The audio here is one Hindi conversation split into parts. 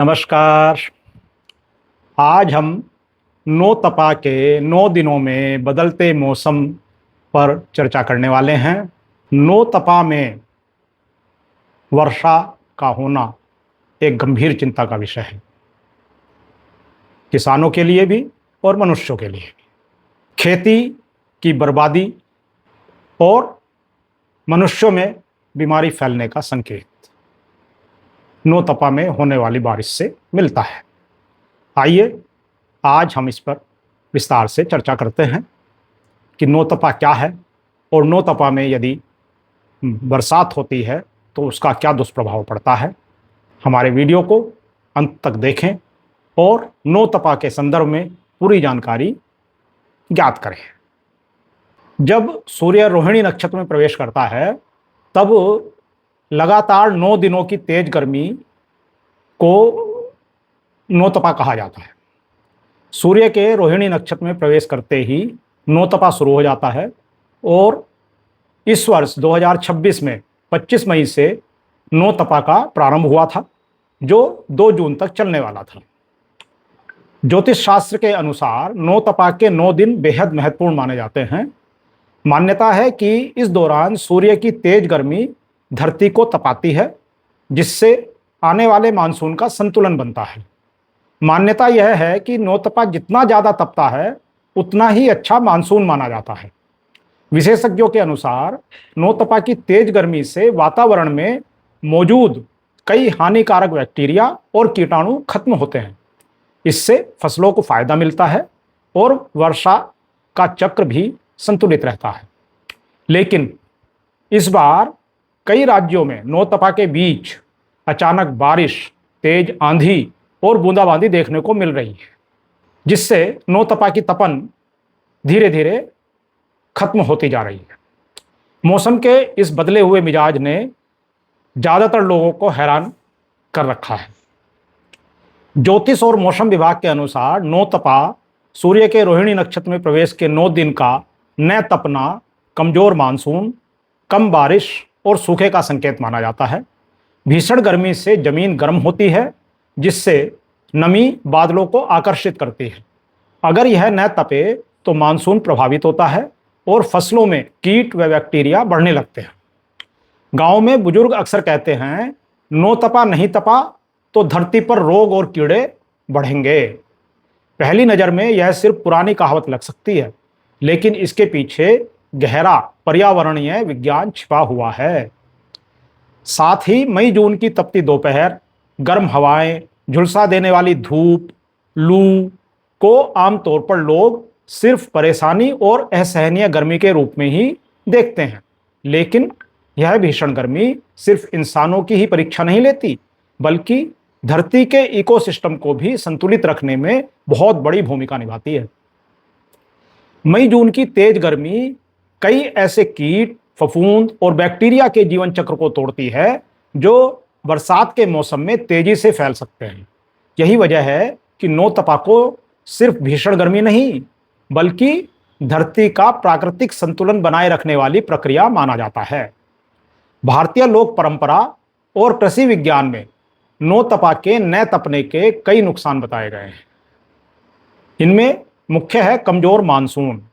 नमस्कार। आज हम नौतपा के 9 दिनों में बदलते मौसम पर चर्चा करने वाले हैं। नौतपा में वर्षा का होना एक गंभीर चिंता का विषय है, किसानों के लिए भी और मनुष्यों के लिए भी। खेती की बर्बादी और मनुष्यों में बीमारी फैलने का संकेत नौतपा में होने वाली बारिश से मिलता है। आइए आज हम इस पर विस्तार से चर्चा करते हैं कि नौतपा क्या है और नौतपा में यदि बरसात होती है तो उसका क्या दुष्प्रभाव पड़ता है। हमारे वीडियो को अंत तक देखें और नौतपा के संदर्भ में पूरी जानकारी ज्ञात करें। जब सूर्य रोहिणी नक्षत्र में प्रवेश करता है तब लगातार 9 दिनों की तेज गर्मी को नौतपा कहा जाता है। सूर्य के रोहिणी नक्षत्र में प्रवेश करते ही नौतपा शुरू हो जाता है और इस वर्ष 2026 में 25 मई से नौतपा का प्रारंभ हुआ था, जो 2 जून तक चलने वाला था। ज्योतिष शास्त्र के अनुसार नौतपा के 9 दिन बेहद महत्वपूर्ण माने जाते हैं। मान्यता है कि इस दौरान सूर्य की तेज गर्मी धरती को तपाती है, जिससे आने वाले मानसून का संतुलन बनता है। मान्यता यह है कि नौतपा जितना ज़्यादा तपता है उतना ही अच्छा मानसून माना जाता है। विशेषज्ञों के अनुसार नौतपा की तेज गर्मी से वातावरण में मौजूद कई हानिकारक बैक्टीरिया और कीटाणु खत्म होते हैं। इससे फसलों को फायदा मिलता है और वर्षा का चक्र भी संतुलित रहता है। लेकिन इस बार कई राज्यों में नौतपा के बीच अचानक बारिश, तेज आंधी और बूंदाबांदी देखने को मिल रही है, जिससे नौतपा की तपन धीरे धीरे खत्म होती जा रही है। मौसम के इस बदले हुए मिजाज ने ज़्यादातर लोगों को हैरान कर रखा है। ज्योतिष और मौसम विभाग के अनुसार नौतपा सूर्य के रोहिणी नक्षत्र में प्रवेश के 9 दिन का न तपना, कमजोर मानसून, कम बारिश और सूखे का संकेत माना जाता है। भीषण गर्मी से जमीन गर्म होती है, जिससे नमी बादलों को आकर्षित करती है। अगर यह न तपे तो मानसून प्रभावित होता है और फसलों में कीट व बैक्टीरिया बढ़ने लगते हैं। गांव में बुजुर्ग अक्सर कहते हैं, नौतपा नहीं तपा तो धरती पर रोग और कीड़े बढ़ेंगे। पहली नज़र में यह सिर्फ पुरानी कहावत लग सकती है, लेकिन इसके पीछे गहरा पर्यावरणीय विज्ञान छिपा हुआ है। साथ ही मई जून की तपती दोपहर, गर्म हवाएं, झुलसा देने वाली धूप, लू को आमतौर पर लोग सिर्फ परेशानी और असहनीय गर्मी के रूप में ही देखते हैं। लेकिन यह भीषण गर्मी सिर्फ इंसानों की ही परीक्षा नहीं लेती, बल्कि धरती के इकोसिस्टम को भी संतुलित रखने में बहुत बड़ी भूमिका निभाती है। मई जून की तेज गर्मी कई ऐसे कीट, फफूंद और बैक्टीरिया के जीवन चक्र को तोड़ती है, जो बरसात के मौसम में तेजी से फैल सकते हैं। यही वजह है कि नौतपा को सिर्फ भीषण गर्मी नहीं, बल्कि धरती का प्राकृतिक संतुलन बनाए रखने वाली प्रक्रिया माना जाता है। भारतीय लोक परंपरा और कृषि विज्ञान में नौतपा के न तपने के कई नुकसान बताए गए हैं। इनमें मुख्य है कमजोर मानसून।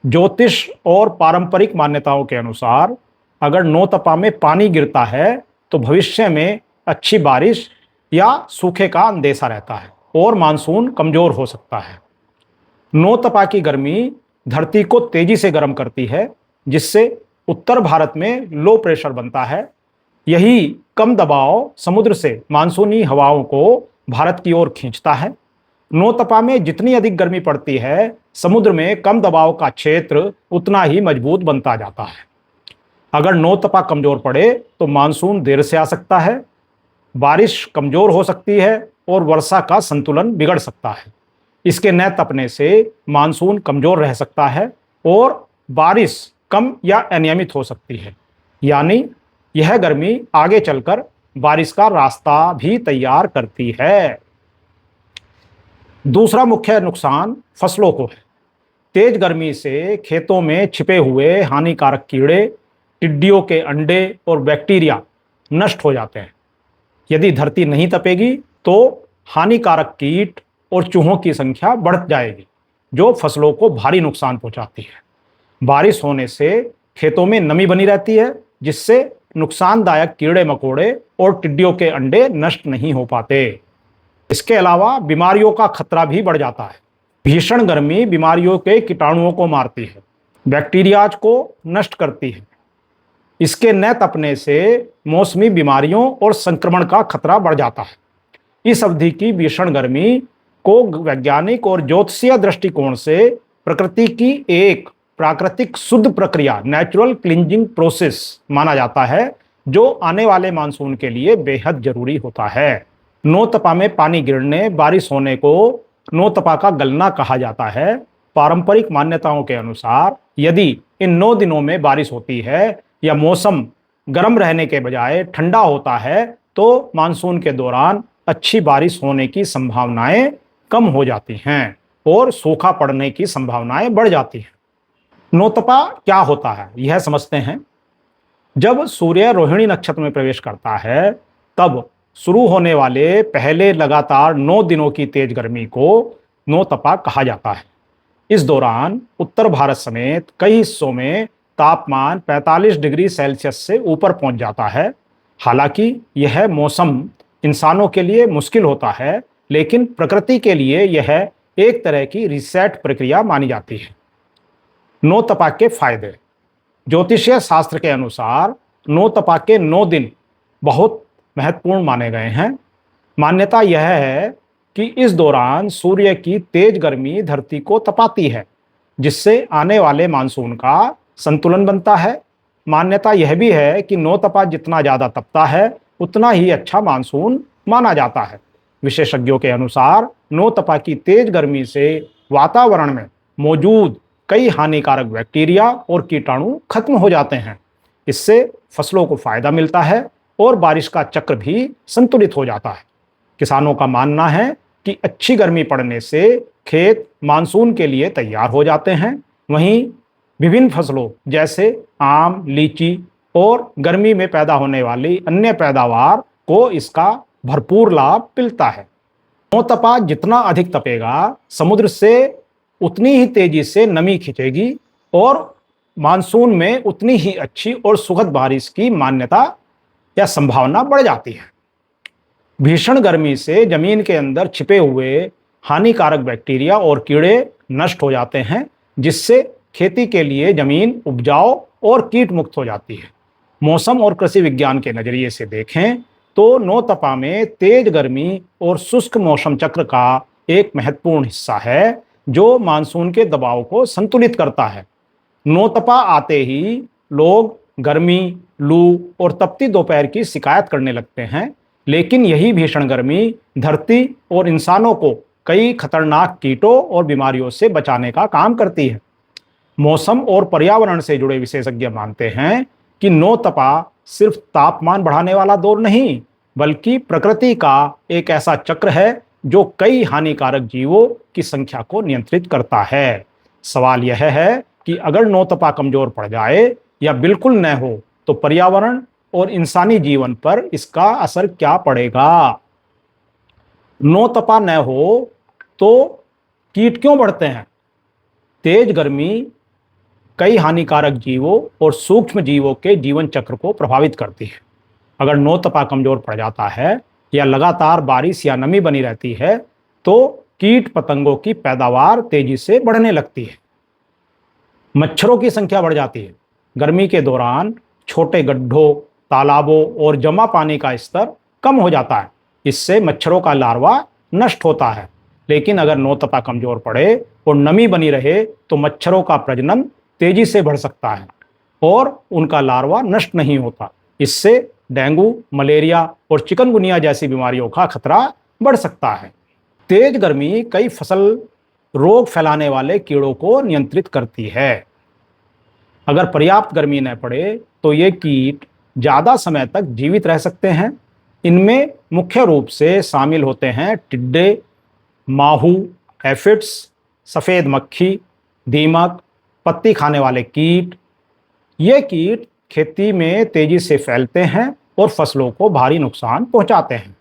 ज्योतिष और पारंपरिक मान्यताओं के अनुसार अगर नौतपा में पानी गिरता है तो भविष्य में अच्छी बारिश या सूखे का अंदेशा रहता है और मानसून कमजोर हो सकता है। नौतपा की गर्मी धरती को तेजी से गर्म करती है, जिससे उत्तर भारत में लो प्रेशर बनता है। यही कम दबाव समुद्र से मानसूनी हवाओं को भारत की ओर खींचता है। नौतपा में जितनी अधिक गर्मी पड़ती है, समुद्र में कम दबाव का क्षेत्र उतना ही मजबूत बनता जाता है। अगर नौतपा कमजोर पड़े तो मानसून देर से आ सकता है, बारिश कमजोर हो सकती है और वर्षा का संतुलन बिगड़ सकता है। इसके न तपने से मानसून कमजोर रह सकता है और बारिश कम या अनियमित हो सकती है। यानी यह गर्मी आगे चलकर बारिश का रास्ता भी तैयार करती है। दूसरा मुख्य नुकसान फसलों को है। तेज गर्मी से खेतों में छिपे हुए हानिकारक कीड़े, टिड्डियों के अंडे और बैक्टीरिया नष्ट हो जाते हैं। यदि धरती नहीं तपेगी तो हानिकारक कीट और चूहों की संख्या बढ़ जाएगी, जो फसलों को भारी नुकसान पहुंचाती है। बारिश होने से खेतों में नमी बनी रहती है, जिससे नुकसानदायक कीड़े मकोड़े और टिड्डियों के अंडे नष्ट नहीं हो पाते। इसके अलावा बीमारियों का खतरा भी बढ़ जाता है। भीषण गर्मी बीमारियों के कीटाणुओं को मारती है, बैक्टीरियाज को नष्ट करती है। इसके न तपने से मौसमी बीमारियों और संक्रमण का खतरा बढ़ जाता है। इस अवधि की भीषण गर्मी को वैज्ञानिक और ज्योतिषीय दृष्टिकोण से प्रकृति की एक प्राकृतिक शुद्ध प्रक्रिया, नेचुरल क्लींजिंग प्रोसेस माना जाता है, जो आने वाले मानसून के लिए बेहद जरूरी होता है। नौतपा में पानी गिरने, बारिश होने को नौतपा का गलना कहा जाता है। पारंपरिक मान्यताओं के अनुसार यदि इन 9 दिनों में बारिश होती है या मौसम गर्म रहने के बजाय ठंडा होता है, तो मानसून के दौरान अच्छी बारिश होने की संभावनाएं कम हो जाती हैं और सूखा पड़ने की संभावनाएं बढ़ जाती हैं। नौतपा क्या होता है, यह समझते हैं। जब सूर्य रोहिणी नक्षत्र में प्रवेश करता है, तब शुरू होने वाले पहले लगातार 9 दिनों की तेज गर्मी को नौतपा कहा जाता है। इस दौरान उत्तर भारत समेत कई हिस्सों में तापमान 45 डिग्री सेल्सियस से ऊपर पहुंच जाता है। हालांकि यह मौसम इंसानों के लिए मुश्किल होता है, लेकिन प्रकृति के लिए यह एक तरह की रीसेट प्रक्रिया मानी जाती है। नौतपा के फायदे। ज्योतिषीय शास्त्र के अनुसार नौतपा के 9 दिन बहुत महत्वपूर्ण माने गए हैं। मान्यता यह है कि इस दौरान सूर्य की तेज गर्मी धरती को तपाती है, जिससे आने वाले मानसून का संतुलन बनता है। मान्यता यह भी है कि नौतपा जितना ज़्यादा तपता है, उतना ही अच्छा मानसून माना जाता है। विशेषज्ञों के अनुसार नौतपा की तेज गर्मी से वातावरण में मौजूद कई हानिकारक बैक्टीरिया और कीटाणु खत्म हो जाते हैं। इससे फसलों को फायदा मिलता है और बारिश का चक्र भी संतुलित हो जाता है। किसानों का मानना है कि अच्छी गर्मी पड़ने से खेत मानसून के लिए तैयार हो जाते हैं। वहीं विभिन्न फसलों जैसे आम, लीची और गर्मी में पैदा होने वाली अन्य पैदावार को इसका भरपूर लाभ मिलता है। नौतपा जितना अधिक तपेगा, समुद्र से उतनी ही तेजी से नमी खींचेगी और मानसून में उतनी ही अच्छी और सुखद बारिश की मान्यता या संभावना बढ़ जाती है। भीषण गर्मी से जमीन के अंदर छिपे हुए हानिकारक बैक्टीरिया और कीड़े नष्ट हो जाते हैं, जिससे खेती के लिए जमीन उपजाऊ और कीट मुक्त हो जाती है। मौसम और कृषि विज्ञान के नजरिए से देखें तो नौतपा में तेज गर्मी और शुष्क मौसम चक्र का एक महत्वपूर्ण हिस्सा है, जो मानसून के दबाव को संतुलित करता है। नौतपा आते ही लोग गर्मी, लू और तपती दोपहर की शिकायत करने लगते हैं, लेकिन यही भीषण गर्मी धरती और इंसानों को कई खतरनाक कीटों और बीमारियों से बचाने का काम करती है। मौसम और पर्यावरण से जुड़े विशेषज्ञ मानते हैं कि नौतपा सिर्फ तापमान बढ़ाने वाला दौर नहीं, बल्कि प्रकृति का एक ऐसा चक्र है जो कई हानिकारक जीवों की संख्या को नियंत्रित करता है। सवाल यह है कि अगर नौतपा कमजोर पड़ जाए या बिल्कुल न हो, तो पर्यावरण और इंसानी जीवन पर इसका असर क्या पड़ेगा। नौतपा न हो तो कीट क्यों बढ़ते हैं? तेज गर्मी कई हानिकारक जीवों और सूक्ष्म जीवों के जीवन चक्र को प्रभावित करती है। अगर नौतपा कमजोर पड़ जाता है या लगातार बारिश या नमी बनी रहती है, तो कीट पतंगों की पैदावार तेजी से बढ़ने लगती है। मच्छरों की संख्या बढ़ जाती है। गर्मी के दौरान छोटे गड्ढों, तालाबों और जमा पानी का स्तर कम हो जाता है। इससे मच्छरों का लार्वा नष्ट होता है। लेकिन अगर नौतपा कमजोर पड़े और नमी बनी रहे, तो मच्छरों का प्रजनन तेजी से बढ़ सकता है और उनका लार्वा नष्ट नहीं होता। इससे डेंगू, मलेरिया और चिकनगुनिया जैसी बीमारियों का खतरा बढ़ सकता है। तेज गर्मी कई फसल रोग फैलाने वाले कीड़ों को नियंत्रित करती है। अगर पर्याप्त गर्मी न पड़े तो ये कीट ज़्यादा समय तक जीवित रह सकते हैं। इनमें मुख्य रूप से शामिल होते हैं टिड्डे, माहू, एफिड्स, सफ़ेद मक्खी, दीमक, पत्ती खाने वाले कीट। ये कीट खेती में तेजी से फैलते हैं और फसलों को भारी नुकसान पहुंचाते हैं।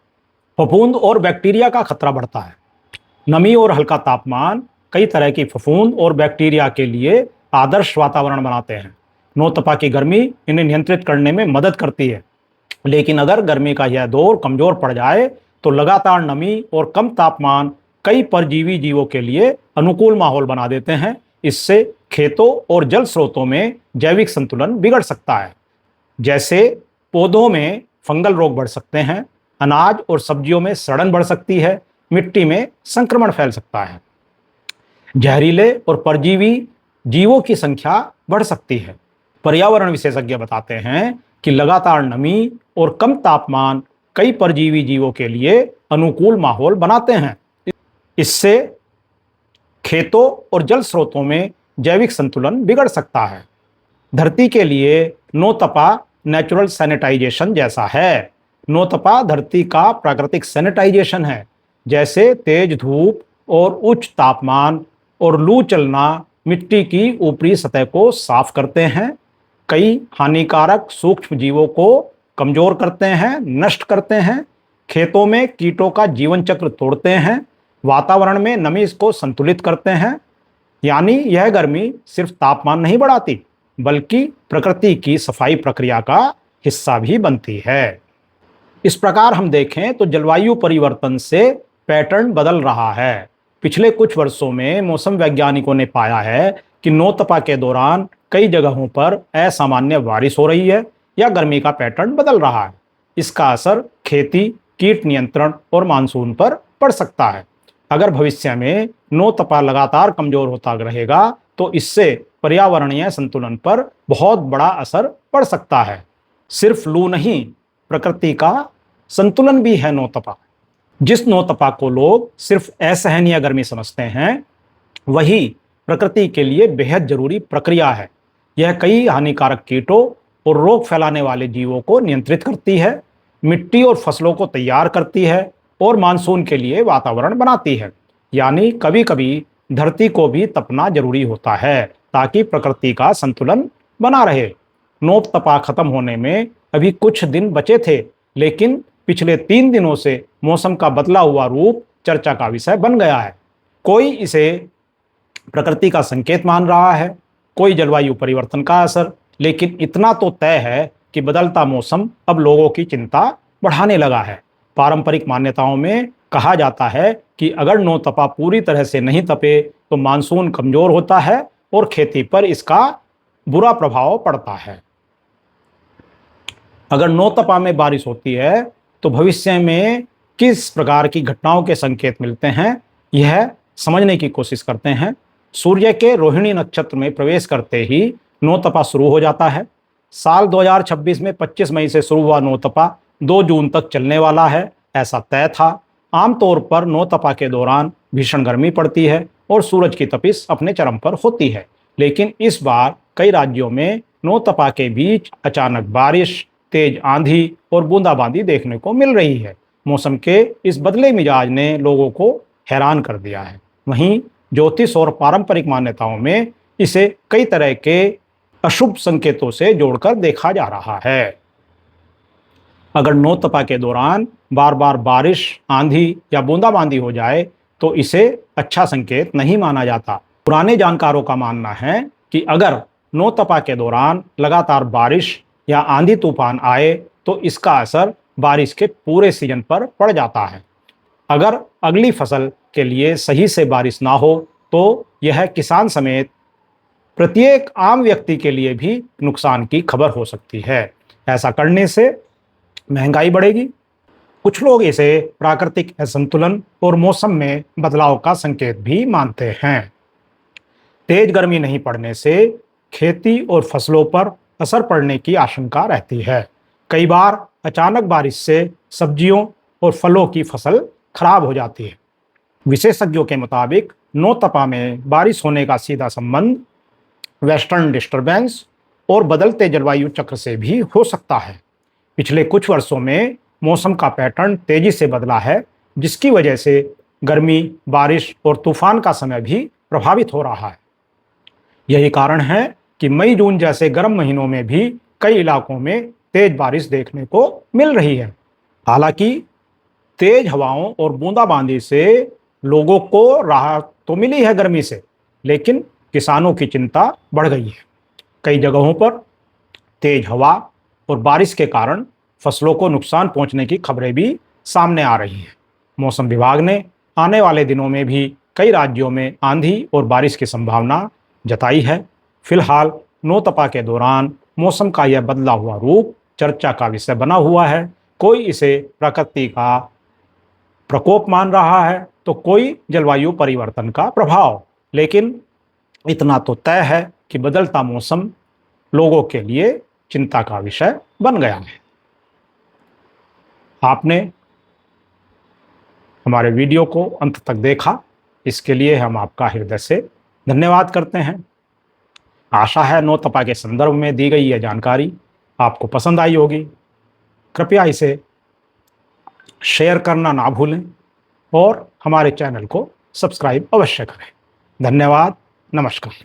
फफूंद और बैक्टीरिया का खतरा बढ़ता है। नमी और हल्का तापमान कई तरह की फफूंद और बैक्टीरिया के लिए आदर्श वातावरण बनाते हैं। नौतपा की गर्मी इन्हें नियंत्रित करने में मदद करती है, लेकिन अगर गर्मी का यह दौर कमजोर पड़ जाए तो लगातार नमी और कम तापमान कई परजीवी जीवों के लिए अनुकूल माहौल बना देते हैं। इससे खेतों और जल स्रोतों में जैविक संतुलन बिगड़ सकता है। जैसे पौधों में फंगल रोग बढ़ सकते हैं, अनाज और सब्जियों में सड़न बढ़ सकती है, मिट्टी में संक्रमण फैल सकता है, जहरीले और परजीवी जीवों की संख्या बढ़ सकती है। पर्यावरण विशेषज्ञ बताते हैं कि लगातार नमी और कम तापमान कई परजीवी जीवों के लिए अनुकूल माहौल बनाते हैं। इससे खेतों और जल स्रोतों में जैविक संतुलन बिगड़ सकता है। धरती के लिए नौतपा नेचुरल सैनिटाइजेशन जैसा है। नौतपा धरती का प्राकृतिक सैनिटाइजेशन है। जैसे तेज धूप और उच्च तापमान और लू चलना मिट्टी की ऊपरी सतह को साफ करते हैं, कई हानिकारक सूक्ष्म जीवों को कमजोर करते हैं, नष्ट करते हैं, खेतों में कीटों का जीवन चक्र तोड़ते हैं, वातावरण में नमी को संतुलित करते हैं। यानी यह गर्मी सिर्फ तापमान नहीं बढ़ाती, बल्कि प्रकृति की सफाई प्रक्रिया का हिस्सा भी बनती है। इस प्रकार हम देखें तो जलवायु परिवर्तन से पैटर्न बदल रहा है। पिछले कुछ वर्षों में मौसम वैज्ञानिकों ने पाया है कि नौतपा के दौरान कई जगहों पर असामान्य बारिश हो रही है या गर्मी का पैटर्न बदल रहा है। इसका असर खेती, कीट नियंत्रण और मानसून पर पड़ सकता है। अगर भविष्य में नौतपा लगातार कमजोर होता रहेगा तो इससे पर्यावरणीय संतुलन पर बहुत बड़ा असर पड़ सकता है। सिर्फ लू नहीं, प्रकृति का संतुलन भी है नौतपा। जिस नौतपा को लोग सिर्फ असहनीय गर्मी समझते हैं, वही प्रकृति के लिए बेहद जरूरी प्रक्रिया है। यह कई हानिकारक कीटों और रोग फैलाने वाले जीवों को नियंत्रित करती है, मिट्टी और फसलों को तैयार करती है और मानसून के लिए वातावरण बनाती है। यानी कभी कभी धरती को भी तपना जरूरी होता है ताकि प्रकृति का संतुलन बना रहे। नौतपा खत्म होने में अभी कुछ दिन बचे थे, लेकिन पिछले 3 दिनों से मौसम का बदला हुआ रूप चर्चा का विषय बन गया है। कोई इसे प्रकृति का संकेत मान रहा है, कोई जलवायु परिवर्तन का असर, लेकिन इतना तो तय है कि बदलता मौसम अब लोगों की चिंता बढ़ाने लगा है। पारंपरिक मान्यताओं में कहा जाता है कि अगर नौतपा पूरी तरह से नहीं तपे तो मानसून कमजोर होता है और खेती पर इसका बुरा प्रभाव पड़ता है। अगर नौतपा में बारिश होती है तो भविष्य में किस प्रकार की घटनाओं के संकेत मिलते हैं, यह समझने की कोशिश करते हैं। सूर्य के रोहिणी नक्षत्र में प्रवेश करते ही नौतपा शुरू हो जाता है। साल 2026 में 25 मई से शुरू हुआ नौतपा 2 जून तक चलने वाला है, ऐसा तय था। आमतौर पर नौतपा के दौरान भीषण गर्मी पड़ती है और सूरज की तपिश अपने चरम पर होती है, लेकिन इस बार कई राज्यों में नौतपा के बीच अचानक बारिश, तेज आंधी और बूंदाबांदी देखने को मिल रही है। मौसम के इस बदले मिजाज ने लोगों को हैरान कर दिया है। वहीं ज्योतिष और पारंपरिक मान्यताओं में इसे कई तरह के अशुभ संकेतों से जोड़कर देखा जा रहा है। अगर नौतपा के दौरान बार बार बारिश, आंधी या बूंदाबांदी हो जाए तो इसे अच्छा संकेत नहीं माना जाता। पुराने जानकारों का मानना है कि अगर नौतपा के दौरान लगातार बारिश या आंधी तूफान आए तो इसका असर बारिश के पूरे सीजन पर पड़ जाता है। अगर अगली फसल के लिए सही से बारिश ना हो तो यह किसान समेत प्रत्येक आम व्यक्ति के लिए भी नुकसान की खबर हो सकती है। ऐसा करने से महंगाई बढ़ेगी। कुछ लोग इसे प्राकृतिक असंतुलन और मौसम में बदलाव का संकेत भी मानते हैं। तेज गर्मी नहीं पड़ने से खेती और फसलों पर असर पड़ने की आशंका रहती है। कई बार अचानक बारिश से सब्जियों और फलों की फसल खराब हो जाती है। विशेषज्ञों के मुताबिक नौतपा में बारिश होने का सीधा संबंध वेस्टर्न डिस्टर्बेंस और बदलते जलवायु चक्र से भी हो सकता है। पिछले कुछ वर्षों में मौसम का पैटर्न तेजी से बदला है, जिसकी वजह से गर्मी, बारिश और तूफान का समय भी प्रभावित हो रहा है। यही कारण है कि मई जून जैसे गर्म महीनों में भी कई इलाकों में तेज बारिश देखने को मिल रही है। हालांकि तेज हवाओं और बूंदाबांदी से लोगों को राहत तो मिली है गर्मी से, लेकिन किसानों की चिंता बढ़ गई है। कई जगहों पर तेज हवा और बारिश के कारण फसलों को नुकसान पहुंचने की खबरें भी सामने आ रही हैं। मौसम विभाग ने आने वाले दिनों में भी कई राज्यों में आंधी और बारिश की संभावना जताई है। फिलहाल नौतपा के दौरान मौसम का यह बदला हुआ रूप चर्चा का विषय बना हुआ है। कोई इसे प्रकृति का प्रकोप मान रहा है तो कोई जलवायु परिवर्तन का प्रभाव। लेकिन इतना तो तय है कि बदलता मौसम लोगों के लिए चिंता का विषय बन गया है। आपने हमारे वीडियो को अंत तक देखा, इसके लिए हम आपका हृदय से धन्यवाद करते हैं। आशा है नौतपा के संदर्भ में दी गई यह जानकारी आपको पसंद आई होगी। कृपया इसे शेयर करना ना भूलें और हमारे चैनल को सब्सक्राइब अवश्य करें। धन्यवाद। नमस्कार।